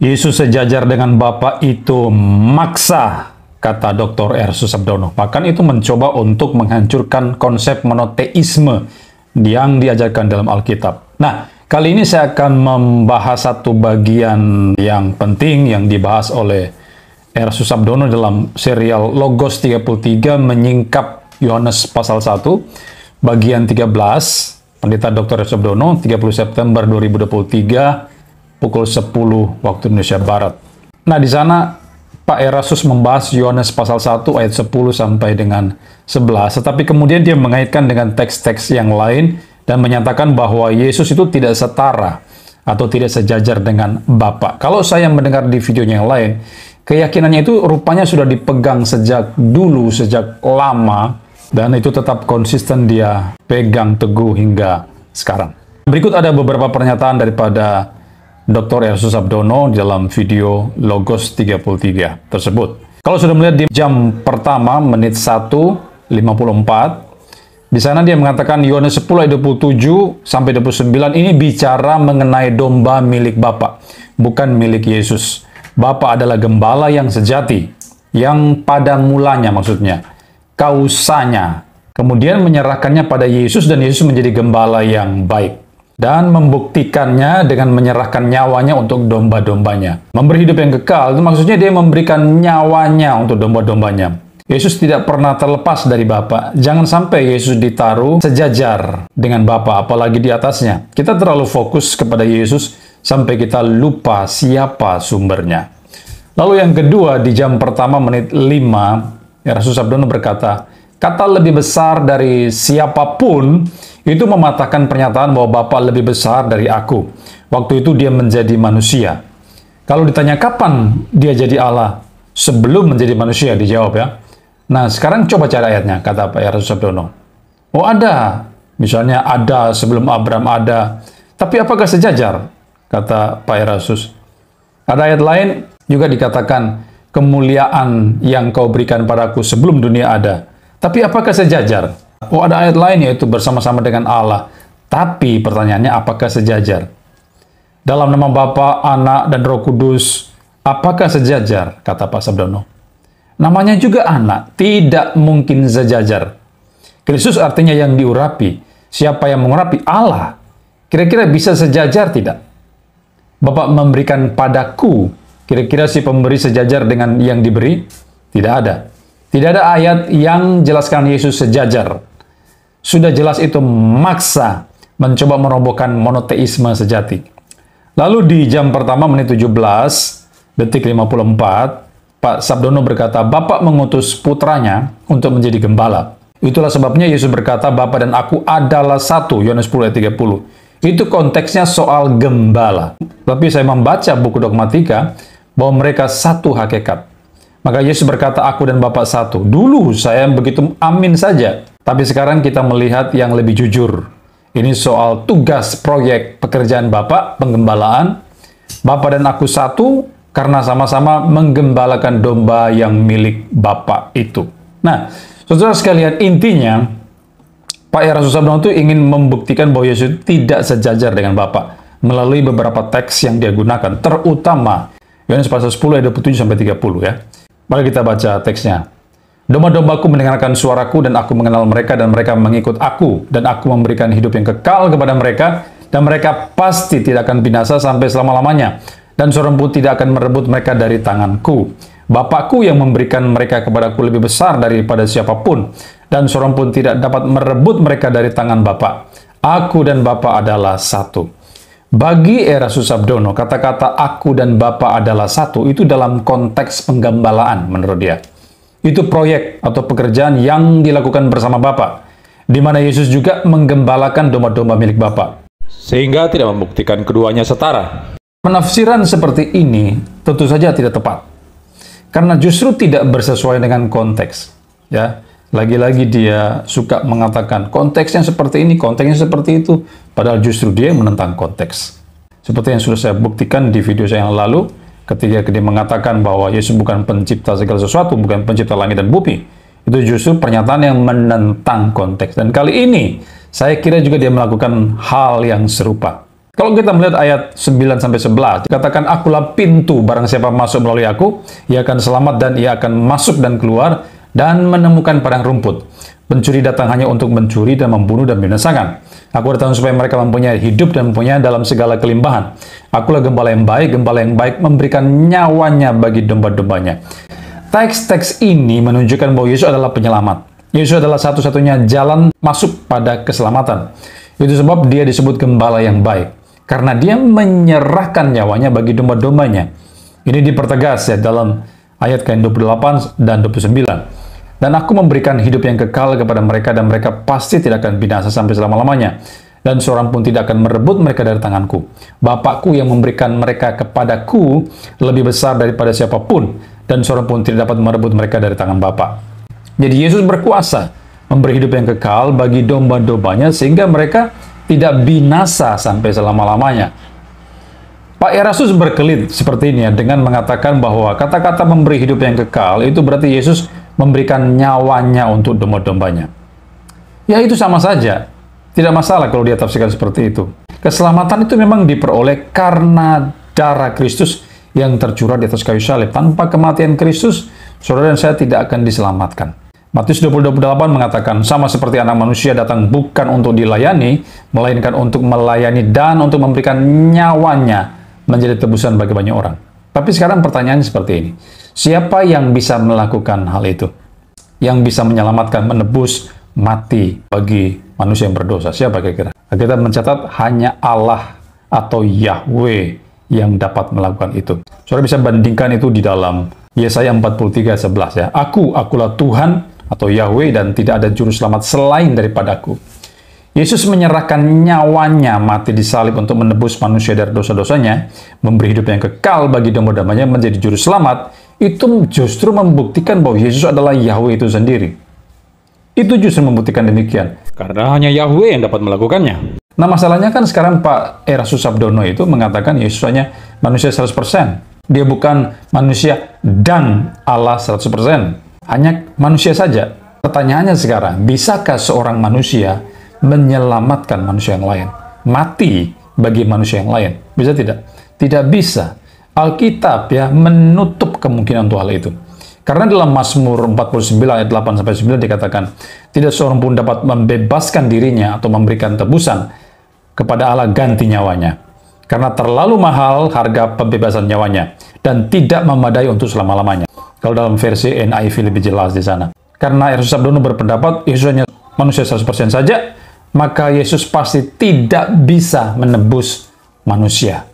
Yesus sejajar dengan Bapa itu maksa, kata Dr. R. Susabdono. Bahkan itu mencoba untuk menghancurkan konsep monoteisme yang diajarkan dalam Alkitab. Nah, kali ini saya akan membahas satu bagian yang penting yang dibahas oleh R. Susabdono dalam serial Logos 33 menyingkap Yohanes pasal 1, bagian 13, Pendeta Dr. R. Susabdono, 30 September 2023, pukul 10 waktu Indonesia Barat. Nah, di sana Pak Erasus membahas Yohanes pasal 1 ayat 10 sampai dengan 11, tetapi kemudian dia mengaitkan dengan teks-teks yang lain dan menyatakan bahwa Yesus itu tidak setara atau tidak sejajar dengan Bapa. Kalau saya mendengar di videonya yang lain, keyakinannya itu rupanya sudah dipegang sejak dulu, sejak lama, dan itu tetap konsisten dia pegang teguh hingga sekarang. Berikut ada beberapa pernyataan daripada Dr. R. Susabdono dalam video Logos 33 tersebut. Kalau sudah melihat di jam pertama, menit 1:54, di sana dia mengatakan Yohanes 10 ayat 27 sampai 29 ini bicara mengenai domba milik Bapa, bukan milik Yesus. Bapa adalah gembala yang sejati, yang pada mulanya maksudnya, kausanya, kemudian menyerahkannya pada Yesus dan Yesus menjadi gembala yang baik. Dan membuktikannya dengan menyerahkan nyawanya untuk domba-dombanya. Memberi hidup yang kekal, itu maksudnya dia memberikan nyawanya untuk domba-dombanya. Yesus tidak pernah terlepas dari Bapa. Jangan sampai Yesus ditaruh sejajar dengan Bapa, apalagi di atasnya. Kita terlalu fokus kepada Yesus sampai kita lupa siapa sumbernya. Lalu yang kedua, di jam pertama menit 5, R. Susabdono berkata, kata lebih besar dari siapapun itu mematahkan pernyataan bahwa Bapa lebih besar dari aku. Waktu itu dia menjadi manusia. Kalau ditanya kapan dia jadi Allah? Sebelum menjadi manusia, dijawab ya. Nah, sekarang coba cari ayatnya, kata Pak R. Susabdono. Oh ada, misalnya ada sebelum Abraham ada. Tapi apakah sejajar? Kata Pak R. Sus. Ada ayat lain juga dikatakan, kemuliaan yang kau berikan padaku sebelum dunia ada. Tapi apakah sejajar? Oh, ada ayat lain yaitu bersama-sama dengan Allah. Tapi pertanyaannya apakah sejajar? Dalam nama Bapa, Anak, dan Roh Kudus, apakah sejajar? Kata Pak Sabdono. Namanya juga anak, tidak mungkin sejajar. Kristus artinya yang diurapi. Siapa yang mengurapi? Allah. Kira-kira bisa sejajar tidak? Bapak memberikan padaku. Kira-kira si pemberi sejajar dengan yang diberi? Tidak ada. Tidak ada ayat yang jelaskan Yesus sejajar. Sudah jelas itu maksa mencoba merobohkan monoteisme sejati. Lalu di jam pertama menit 17 detik 54, Pak Sabdono berkata, Bapak mengutus putranya untuk menjadi gembala. Itulah sebabnya Yesus berkata, Bapa dan aku adalah satu, Yohanes 10 ayat 30. Itu konteksnya soal gembala. Tapi saya membaca buku dogmatika bahwa mereka satu hakikat. Maka Yesus berkata, aku dan Bapa satu. Dulu saya begitu amin saja. Tapi sekarang kita melihat yang lebih jujur. Ini soal tugas, proyek, pekerjaan Bapa, penggembalaan. Bapa dan aku satu karena sama-sama menggembalakan domba yang milik Bapa itu. Nah, saudara sekalian, intinya Pak R. Susabdono itu ingin membuktikan bahwa Yesus tidak sejajar dengan Bapa melalui beberapa teks yang dia gunakan, terutama Yohanes pasal 10 ayat 27 sampai 30 ya. Mari kita baca teksnya. Domba-dombaku mendengarkan suaraku dan aku mengenal mereka dan mereka mengikut aku dan aku memberikan hidup yang kekal kepada mereka dan mereka pasti tidak akan binasa sampai selama-lamanya dan seorang pun tidak akan merebut mereka dari tanganku. Bapakku yang memberikan mereka kepadaku lebih besar daripada siapapun dan seorang pun tidak dapat merebut mereka dari tangan Bapa. Aku dan Bapa adalah satu. Bagi R. Susabdono, kata-kata aku dan Bapa adalah satu itu dalam konteks penggembalaan menurut dia. Itu proyek atau pekerjaan yang dilakukan bersama Bapa, di mana Yesus juga menggembalakan domba-domba milik Bapa, sehingga tidak membuktikan keduanya setara. Penafsiran seperti ini tentu saja tidak tepat, karena justru tidak bersesuaian dengan konteks. Ya, lagi-lagi dia suka mengatakan konteksnya seperti ini, konteksnya seperti itu, padahal justru dia yang menentang konteks. Seperti yang sudah saya buktikan di video saya yang lalu, ketika dia mengatakan bahwa Yesus bukan pencipta segala sesuatu, bukan pencipta langit dan bumi. Itu justru pernyataan yang menentang konteks. Dan kali ini, saya kira juga dia melakukan hal yang serupa. Kalau kita melihat ayat 9-11, dikatakan, akulah pintu, barang siapa masuk melalui aku, ia akan selamat dan ia akan masuk dan keluar dan menemukan padang rumput. Pencuri datang hanya untuk mencuri dan membunuh dan membinasakan. Aku datang supaya mereka mempunyai hidup dan mempunyai dalam segala kelimbahan. Akulah gembala yang baik memberikan nyawanya bagi domba-dombanya. Teks-teks ini menunjukkan bahwa Yesus adalah penyelamat. Yesus adalah satu-satunya jalan masuk pada keselamatan. Itu sebab dia disebut gembala yang baik, karena dia menyerahkan nyawanya bagi domba-dombanya. Ini dipertegas ya dalam ayat ke-28 dan 29. Dan aku memberikan hidup yang kekal kepada mereka, dan mereka pasti tidak akan binasa sampai selama-lamanya. Dan seorang pun tidak akan merebut mereka dari tanganku. Bapakku yang memberikan mereka kepadaku lebih besar daripada siapapun, dan seorang pun tidak dapat merebut mereka dari tangan Bapa. Jadi Yesus berkuasa memberi hidup yang kekal bagi domba-dombanya, sehingga mereka tidak binasa sampai selama-lamanya. Pak Erasus berkelit seperti ini ya, dengan mengatakan bahwa kata-kata memberi hidup yang kekal itu berarti Yesus memberikan nyawanya untuk domba-dombanya. Ya, itu sama saja. Tidak masalah kalau dia tafsirkan seperti itu. Keselamatan itu memang diperoleh karena darah Kristus yang tercurah di atas kayu salib. Tanpa kematian Kristus, saudara dan saya tidak akan diselamatkan. Matius 20:28 mengatakan, sama seperti anak manusia datang bukan untuk dilayani, melainkan untuk melayani dan untuk memberikan nyawanya menjadi tebusan bagi banyak orang. Tapi sekarang pertanyaannya seperti ini. Siapa yang bisa melakukan hal itu? Yang bisa menyelamatkan, menebus, mati bagi manusia yang berdosa? Siapa kira-kira? Kita mencatat hanya Allah atau Yahweh yang dapat melakukan itu. Saudara bisa bandingkan itu di dalam Yesaya 43:11 ya. Akulah Tuhan atau Yahweh, dan tidak ada juru selamat selain daripadaku. Yesus menyerahkan nyawanya mati di salib untuk menebus manusia dari dosa-dosanya, memberi hidup yang kekal bagi domba-dombanya, menjadi juru selamat. Itu justru membuktikan bahwa Yesus adalah Yahweh itu sendiri. Itu justru membuktikan demikian. Karena hanya Yahweh yang dapat melakukannya. Nah, masalahnya kan sekarang Pak Erasus Sabdono itu mengatakan Yesus hanya manusia 100%. Dia bukan manusia dan Allah 100%. Hanya manusia saja. Pertanyaannya sekarang, bisakah seorang manusia menyelamatkan manusia yang lain? Mati bagi manusia yang lain? Bisa tidak? Tidak bisa. Alkitab ya menutup kemungkinan untuk hal itu. Karena dalam Mazmur 49 ayat 8-9 dikatakan, tidak seorang pun dapat membebaskan dirinya atau memberikan tebusan kepada Allah ganti nyawanya. Karena terlalu mahal harga pembebasan nyawanya dan tidak memadai untuk selama-lamanya. Kalau dalam versi NIV lebih jelas di sana. Karena Erasus Sabdono berpendapat Yesus hanya manusia 100% saja, maka Yesus pasti tidak bisa menebus manusia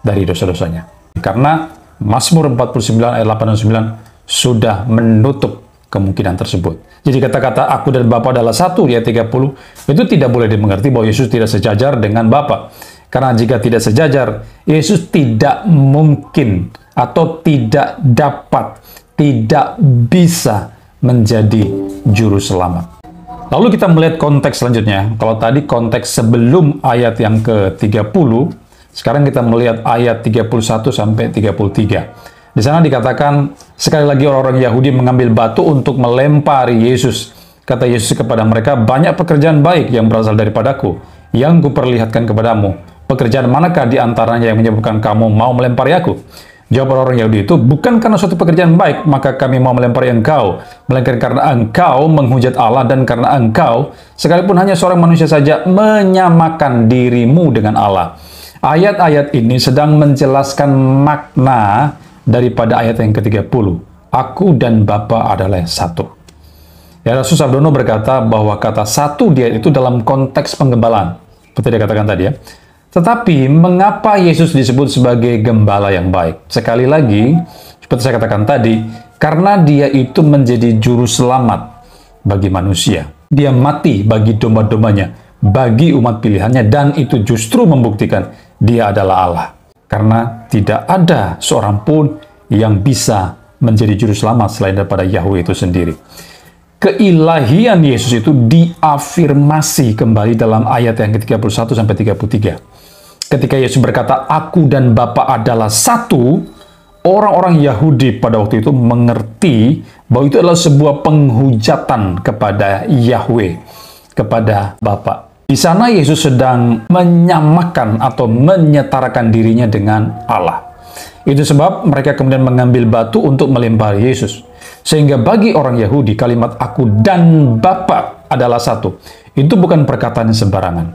dari dosa-dosanya. Karena Mazmur 49 ayat 8 dan 9 sudah menutup kemungkinan tersebut. Jadi kata-kata aku dan Bapa adalah satu di ayat 30 itu tidak boleh dimengerti bahwa Yesus tidak sejajar dengan Bapa. Karena jika tidak sejajar, Yesus tidak mungkin atau tidak dapat, tidak bisa menjadi juru selamat. Lalu kita melihat konteks selanjutnya. Kalau tadi konteks sebelum ayat yang ke-30, sekarang kita melihat ayat 31-33. Di sana dikatakan, sekali lagi orang-orang Yahudi mengambil batu untuk melempari Yesus. Kata Yesus kepada mereka, banyak pekerjaan baik yang berasal daripadaku, yang kuperlihatkan kepadamu. Pekerjaan manakah di antaranya yang menyebabkan kamu mau melempari aku? Jawab orang Yahudi itu, bukan karena suatu pekerjaan baik, maka kami mau melempari engkau, melainkan karena engkau menghujat Allah, dan karena engkau, sekalipun hanya seorang manusia saja, menyamakan dirimu dengan Allah. Ayat-ayat ini sedang menjelaskan makna daripada ayat yang ke-30. Aku dan Bapa adalah satu. Ya, Rasul Sabdono berkata bahwa kata satu dia itu dalam konteks penggembalaan. Seperti dia katakan tadi ya. Tetapi, mengapa Yesus disebut sebagai gembala yang baik? Sekali lagi, seperti saya katakan tadi, karena dia itu menjadi juru selamat bagi manusia. Dia mati bagi domba-dombanya, bagi umat pilihannya, dan itu justru membuktikan dia adalah Allah. Karena tidak ada seorang pun yang bisa menjadi juru selamat selain daripada Yahweh itu sendiri. Keilahian Yesus itu diafirmasi kembali dalam ayat yang ke-31-33. Ketika Yesus berkata, aku dan Bapa adalah satu, orang-orang Yahudi pada waktu itu mengerti bahwa itu adalah sebuah penghujatan kepada Yahweh, kepada Bapa. Di sana Yesus sedang menyamakan atau menyetarakan dirinya dengan Allah. Itu sebab mereka kemudian mengambil batu untuk melempari Yesus. Sehingga bagi orang Yahudi kalimat aku dan Bapa adalah satu. Itu bukan perkataan sembarangan.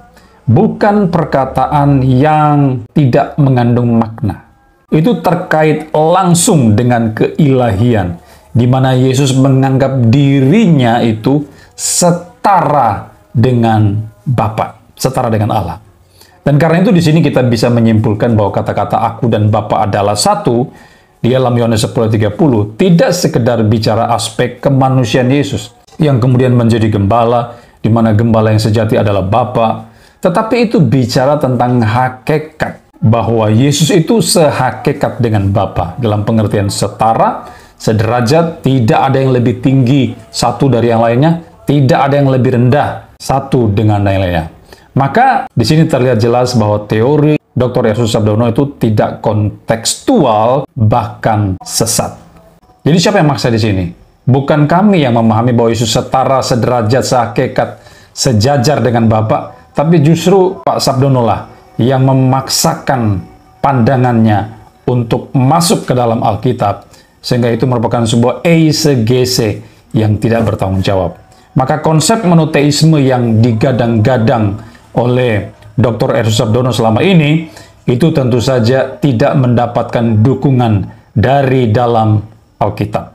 Bukan perkataan yang tidak mengandung makna. Itu terkait langsung dengan keilahian, di mana Yesus menganggap dirinya itu setara dengan Bapa, setara dengan Allah. Dan karena itu di sini kita bisa menyimpulkan bahwa kata-kata aku dan Bapa adalah satu di dalam Yohanes 10:30 tidak sekedar bicara aspek kemanusiaan Yesus yang kemudian menjadi gembala, di mana gembala yang sejati adalah Bapa, tetapi itu bicara tentang hakikat bahwa Yesus itu sehakikat dengan Bapa dalam pengertian setara, sederajat, tidak ada yang lebih tinggi satu dari yang lainnya, tidak ada yang lebih rendah satu dengan yang lainnya. Maka di sini terlihat jelas bahwa teori Dr. R. Susabdono itu tidak kontekstual, bahkan sesat. Jadi siapa yang maksa di sini? Bukan kami yang memahami bahwa Yesus setara, sederajat, sehakikat, sejajar dengan Bapa, tapi justru Pak Sabdono lah yang memaksakan pandangannya untuk masuk ke dalam Alkitab, sehingga itu merupakan sebuah eisegese yang tidak bertanggung jawab. Maka konsep monoteisme yang digadang-gadang oleh Dr. R. Susabdono selama ini, itu tentu saja tidak mendapatkan dukungan dari dalam Alkitab.